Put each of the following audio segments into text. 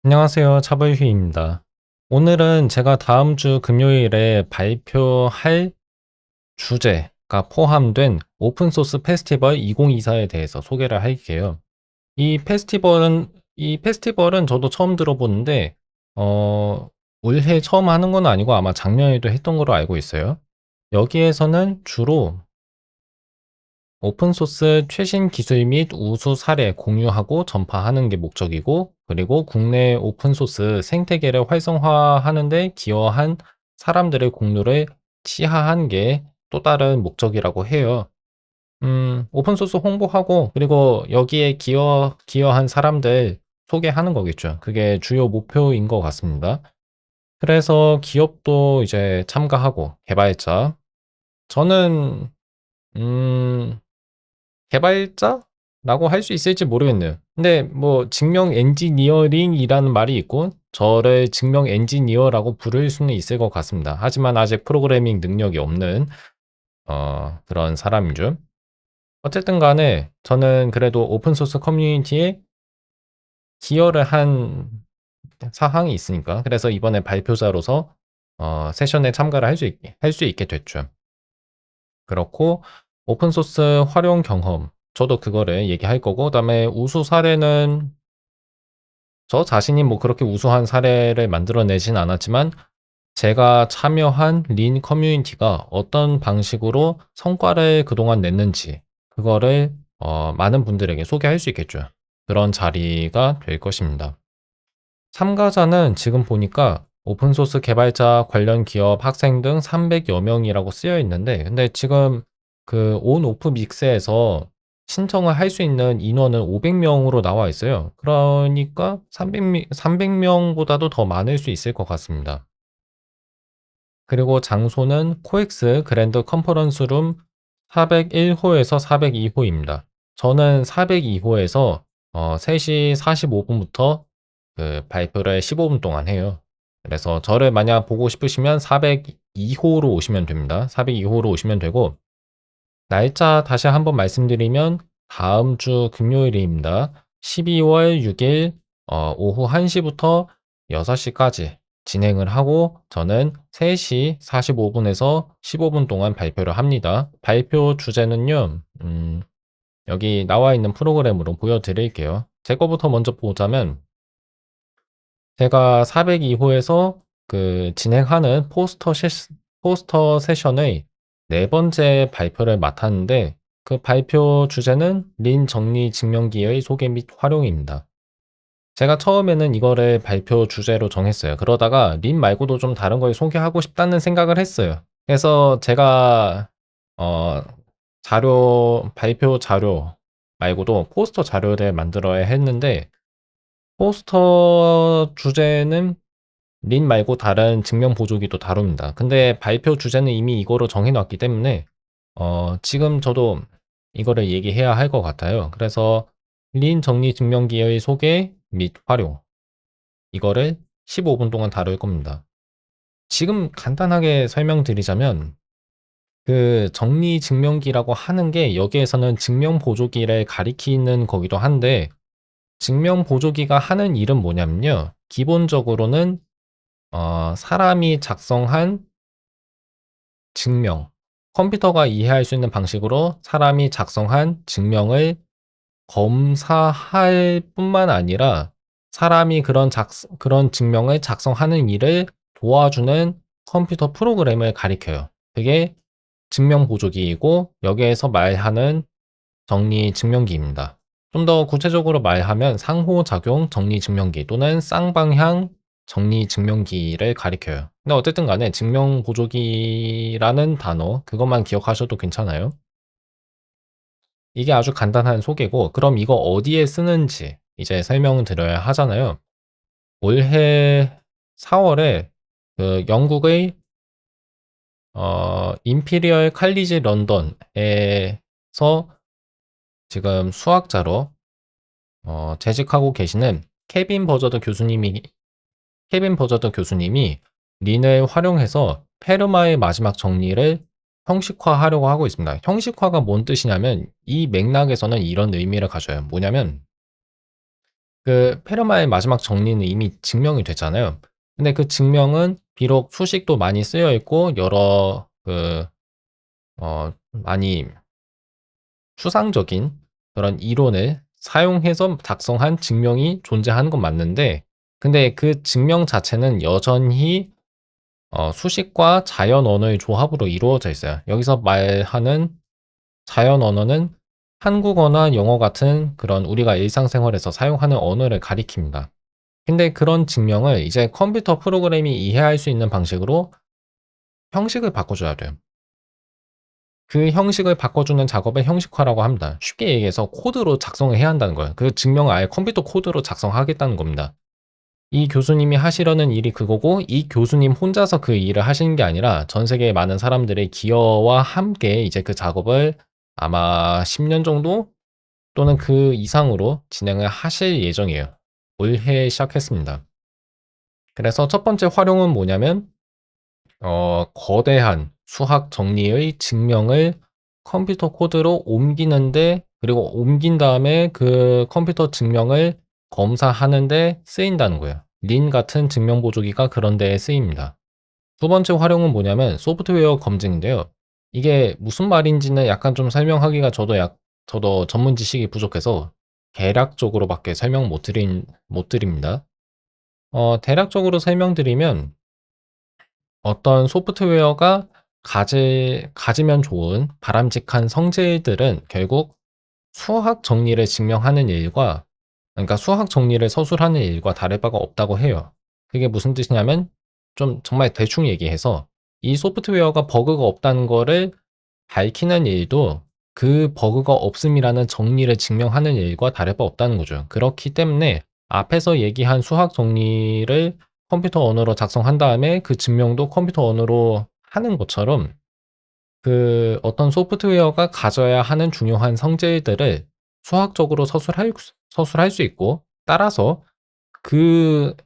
안녕하세요. 차벌휘입니다. 오늘은 제가 다음 주 금요일에 발표할 주제가 포함된 오픈소스 페스티벌 2024에 대해서 소개를 할게요. 이 페스티벌은 저도 처음 들어보는데, 올해 처음 하는 건 아니고 아마 작년에도 했던 걸로 알고 있어요. 여기에서는 주로 오픈소스 최신 기술 및 우수 사례 공유하고 전파하는 게 목적이고, 그리고 국내 오픈소스 생태계를 활성화하는 데 기여한 사람들의 공로를 시하한 게 또 다른 목적이라고 해요. 오픈소스 홍보하고, 그리고 여기에 기여한 사람들 소개하는 거겠죠. 그게 주요 목표인 것 같습니다. 그래서 기업도 이제 참가하고, 개발자. 저는, 음, 개발자라고 할 수 있을지 모르겠네요. 근데 뭐 증명 엔지니어링이라는 말이 있고 저를 증명 엔지니어라고 부를 수는 있을 것 같습니다. 하지만 아직 프로그래밍 능력이 없는 그런 사람이죠. 어쨌든 간에 저는 그래도 오픈 소스 커뮤니티에 기여를 한 사항이 있으니까 그래서 이번에 발표자로서 세션에 참가를 할 수 있게 됐죠. 그렇고 오픈 소스 활용 경험 저도 그거를 얘기할 거고 그다음에 우수 사례는 저 자신이 뭐 그렇게 우수한 사례를 만들어내진 않았지만 제가 참여한 린 커뮤니티가 어떤 방식으로 성과를 그동안 냈는지 그거를 많은 분들에게 소개할 수 있겠죠. 그런 자리가 될 것입니다. 참가자는 지금 보니까 오픈소스 개발자 관련 기업 학생 등 300여 명이라고 쓰여 있는데 근데 지금 그 온 오프 믹스에서 신청을 할 수 있는 인원은 500명으로 나와 있어요. 그러니까 300명보다도 더 많을 수 있을 것 같습니다. 그리고 장소는 코엑스 그랜드 컨퍼런스룸 401호에서 402호입니다. 저는 402호에서 3시 45분부터 그 발표를 15분 동안 해요. 그래서 저를 만약 보고 싶으시면 402호로 오시면 됩니다. 402호로 오시면 되고 날짜 다시 한번 말씀드리면 다음 주 금요일입니다. 12월 6일 오후 1시부터 6시까지 진행을 하고 저는 3시 45분에서 15분 동안 발표를 합니다. 발표 주제는요. 여기 나와 있는 프로그램으로 보여드릴게요. 제 거부터 먼저 보자면 제가 402호에서 그 진행하는 포스터 세션의 네 번째 발표를 맡았는데 그 발표 주제는 린 정리 증명기의 소개 및 활용입니다. 제가 처음에는 이거를 발표 주제로 정했어요. 그러다가 린 말고도 좀 다른 걸 소개하고 싶다는 생각을 했어요. 그래서 제가 어, 발표 자료 말고도 포스터 자료를 만들어야 했는데 포스터 주제는 린 말고 다른 증명 보조기도 다룹니다. 근데 발표 주제는 이미 이거로 정해놨기 때문에 지금 저도 이거를 얘기해야 할 것 같아요. 그래서 린 정리 증명기의 소개 및 활용 이거를 15분 동안 다룰 겁니다. 지금 간단하게 설명드리자면 그 정리 증명기라고 하는 게 여기에서는 증명 보조기를 가리키는 거기도 한데 증명 보조기가 하는 일은 뭐냐면요. 기본적으로는 사람이 작성한 증명, 컴퓨터가 이해할 수 있는 방식으로 사람이 작성한 증명을 검사할 뿐만 아니라 사람이 그런 증명을 작성하는 일을 도와주는 컴퓨터 프로그램을 가리켜요. 그게 증명 보조기이고 여기에서 말하는 정리 증명기입니다. 좀 더 구체적으로 말하면 상호작용 정리 증명기 또는 쌍방향 정리 증명기를 가리켜요. 근데 어쨌든 간에 증명 보조기라는 단어 그것만 기억하셔도 괜찮아요. 이게 아주 간단한 소개고 그럼 이거 어디에 쓰는지 이제 설명을 드려야 하잖아요. 올해 4월에 그 영국의 임피리얼 칼리지 런던에서 지금 수학자로 재직하고 계시는 케빈 버저드 교수님이 린을 활용해서 페르마의 마지막 정리를 형식화하려고 하고 있습니다. 형식화가 뭔 뜻이냐면 이 맥락에서는 이런 의미를 가져요. 뭐냐면 그 페르마의 마지막 정리는 이미 증명이 됐잖아요. 근데 그 증명은 비록 수식도 많이 쓰여 있고 여러 많이 추상적인 그런 이론을 사용해서 작성한 증명이 존재하는 건 맞는데, 근데 그 증명 자체는 여전히 수식과 자연 언어의 조합으로 이루어져 있어요. 여기서 말하는 자연 언어는 한국어나 영어 같은 그런 우리가 일상생활에서 사용하는 언어를 가리킵니다. 근데 그런 증명을 이제 컴퓨터 프로그램이 이해할 수 있는 방식으로 형식을 바꿔줘야 돼요. 그 형식을 바꿔주는 작업을 형식화라고 합니다. 쉽게 얘기해서 코드로 작성을 해야 한다는 거예요. 그 증명을 아예 컴퓨터 코드로 작성하겠다는 겁니다. 이 교수님이 하시려는 일이 그거고, 이 교수님 혼자서 그 일을 하시는 게 아니라 전 세계의 많은 사람들의 기여와 함께 이제 그 작업을 아마 10년 정도 또는 그 이상으로 진행을 하실 예정이에요. 올해 시작했습니다. 그래서 첫 번째 활용은 뭐냐면 거대한 수학 정리의 증명을 컴퓨터 코드로 옮기는데, 그리고 옮긴 다음에 그 컴퓨터 증명을 검사하는데 쓰인다는 거예요. 린 같은 증명 보조기가 그런 데에 쓰입니다. 두 번째 활용은 뭐냐면 소프트웨어 검증인데요. 이게 무슨 말인지는 약간 좀 설명하기가 저도 전문 지식이 부족해서 대략적으로밖에 설명 못 드립니다. 대략적으로 설명드리면 어떤 소프트웨어가 가지면 좋은 바람직한 성질들은 결국 수학 정리를 증명하는 일과, 그러니까 수학 정리를 서술하는 일과 다를 바가 없다고 해요. 그게 무슨 뜻이냐면, 좀 정말 대충 얘기해서 이 소프트웨어가 버그가 없다는 거를 밝히는 일도 그 버그가 없음이라는 정리를 증명하는 일과 다를 바 없다는 거죠. 그렇기 때문에 앞에서 얘기한 수학 정리를 컴퓨터 언어로 작성한 다음에 그 증명도 컴퓨터 언어로 하는 것처럼, 그 어떤 소프트웨어가 가져야 하는 중요한 성질들을 수학적으로 서술할 수 있고, 따라서 그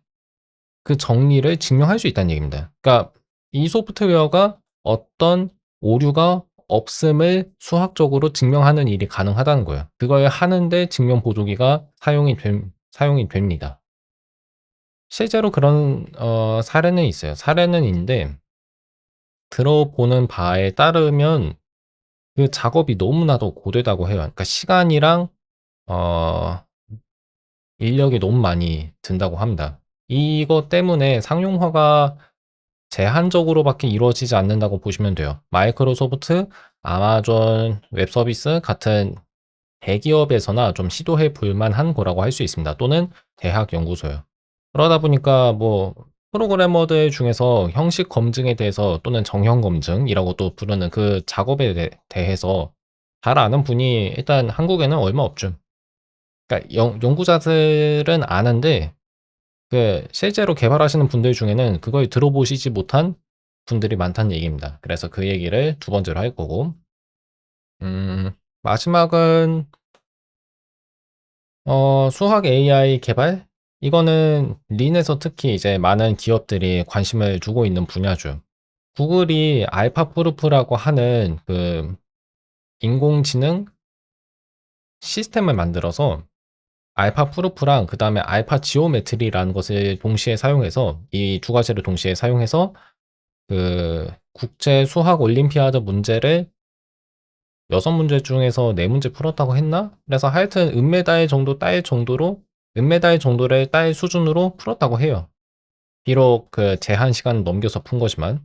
정리를 증명할 수 있다는 얘기입니다. 그러니까 이 소프트웨어가 어떤 오류가 없음을 수학적으로 증명하는 일이 가능하다는 거예요. 그걸 하는데 증명 보조기가 사용이 됩니다. 실제로 그런 사례는 있어요. 사례는 있는데, 들어보는 바에 따르면 그 작업이 너무나도 고되다고 해요. 그러니까 시간이랑 어 인력이 너무 많이 든다고 합니다. 이것 때문에 상용화가 제한적으로밖에 이루어지지 않는다고 보시면 돼요. 마이크로소프트, 아마존 웹서비스 같은 대기업에서나 좀 시도해 볼 만한 거라고 할 수 있습니다. 또는 대학 연구소요. 그러다 보니까 뭐 프로그래머들 중에서 형식 검증에 대해서, 또는 정형 검증이라고 또 부르는 그 작업에 대해서 잘 아는 분이 일단 한국에는 얼마 없죠. 그러니까 연구자들은 아는데, 그 실제로 개발하시는 분들 중에는 그걸 들어보시지 못한 분들이 많다는 얘기입니다. 그래서 그 얘기를 두 번째로 할 거고, 마지막은 수학 AI 개발? 이거는 린에서 특히 이제 많은 기업들이 관심을 두고 있는 분야죠. 구글이 알파프루프라고 하는 그 인공지능 시스템을 만들어서 알파프루프랑 그 다음에 알파 지오메트리라는 것을 동시에 사용해서, 이 두 가지를 동시에 사용해서 그 국제 수학 올림피아드 문제를 6문제 중에서 4문제 풀었다고 했나? 그래서 하여튼 은메달 정도를 딸 수준으로 풀었다고 해요. 비록 그 제한 시간 넘겨서 푼 거지만.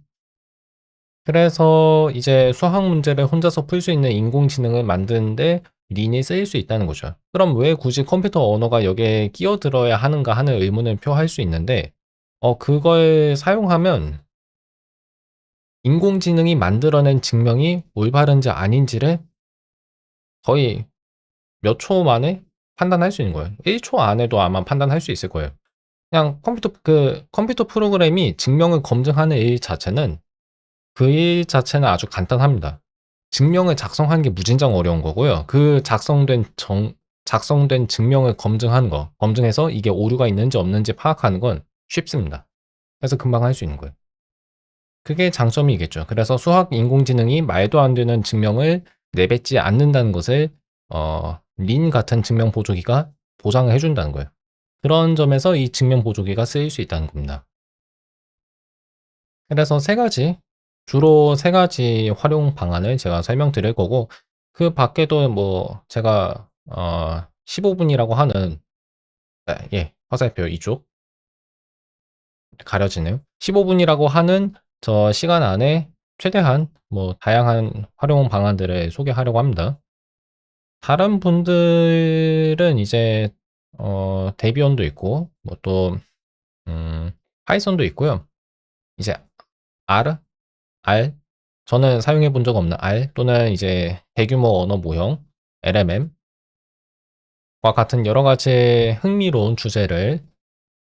그래서 이제 수학 문제를 혼자서 풀 수 있는 인공지능을 만드는데 린이 쓰일 수 있다는 거죠. 그럼 왜 굳이 컴퓨터 언어가 여기에 끼어들어야 하는가 하는 의문을 표할 수 있는데, 그걸 사용하면 인공지능이 만들어낸 증명이 올바른지 아닌지를 거의 몇 초 만에 판단할 수 있는 거예요. 1초 안에도 아마 판단할 수 있을 거예요. 그냥 컴퓨터 프로그램이 증명을 검증하는 일 자체는, 그 일 자체는 아주 간단합니다. 증명을 작성하는 게 무진장 어려운 거고요. 그 작성된 증명을 검증해서 이게 오류가 있는지 없는지 파악하는 건 쉽습니다. 그래서 금방 할 수 있는 거예요. 그게 장점이겠죠. 그래서 수학 인공지능이 말도 안 되는 증명을 내뱉지 않는다는 것을 린 같은 증명 보조기가 보장을 해준다는 거예요. 그런 점에서 이 증명 보조기가 쓰일 수 있다는 겁니다. 그래서 세 가지, 주로 세 가지 활용 방안을 제가 설명드릴 거고, 그 밖에도 뭐 제가 15분이라고 하는, 예, 화살표 이쪽 가려지네요. 15분이라고 하는 저 시간 안에 최대한 뭐 다양한 활용 방안들을 소개하려고 합니다. 다른 분들은 이제 데비언도 있고 뭐 또 파이썬도 있고요. 이제 R, R 저는 사용해 본 적 없는 R 또는 이제 대규모 언어 모형 LMM과 같은 여러 가지 흥미로운 주제를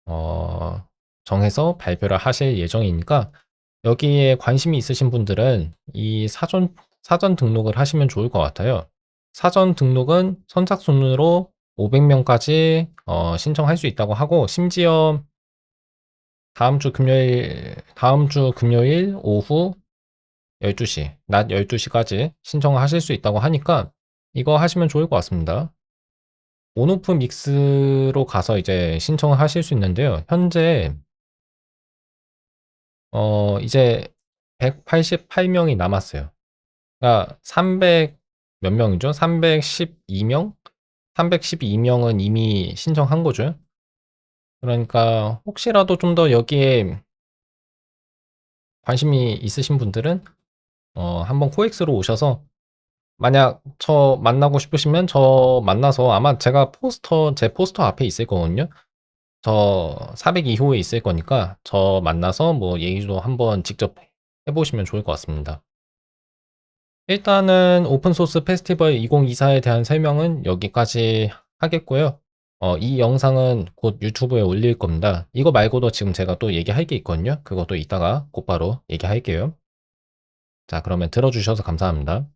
어 정해서 발표를 하실 예정이니까 여기에 관심이 있으신 분들은 이 사전 등록을 하시면 좋을 것 같아요. 사전 등록은 선착순으로 500명까지 신청할 수 있다고 하고, 심지어 다음 주 금요일 오후 12시, 낮 12시까지 신청을 하실 수 있다고 하니까 이거 하시면 좋을 것 같습니다. 온오프 믹스로 가서 이제 신청을 하실 수 있는데요. 현재 이제 188명이 남았어요. 그러니까 300 몇 명이죠? 312명? 312명은 이미 신청한 거죠. 그러니까 혹시라도 좀 더 여기에 관심이 있으신 분들은 한번 코엑스로 오셔서, 만약 저 만나고 싶으시면 저 만나서, 아마 제 포스터 앞에 있을 거거든요. 저 402호에 있을 거니까 저 만나서 뭐 얘기도 한번 직접 해 보시면 좋을 것 같습니다. 일단은 오픈소스 페스티벌 2024에 대한 설명은 여기까지 하겠고요. 이 영상은 곧 유튜브에 올릴 겁니다. 이거 말고도 지금 제가 또 얘기할 게 있거든요. 그것도 이따가 곧바로 얘기할게요. 자, 그러면 들어주셔서 감사합니다.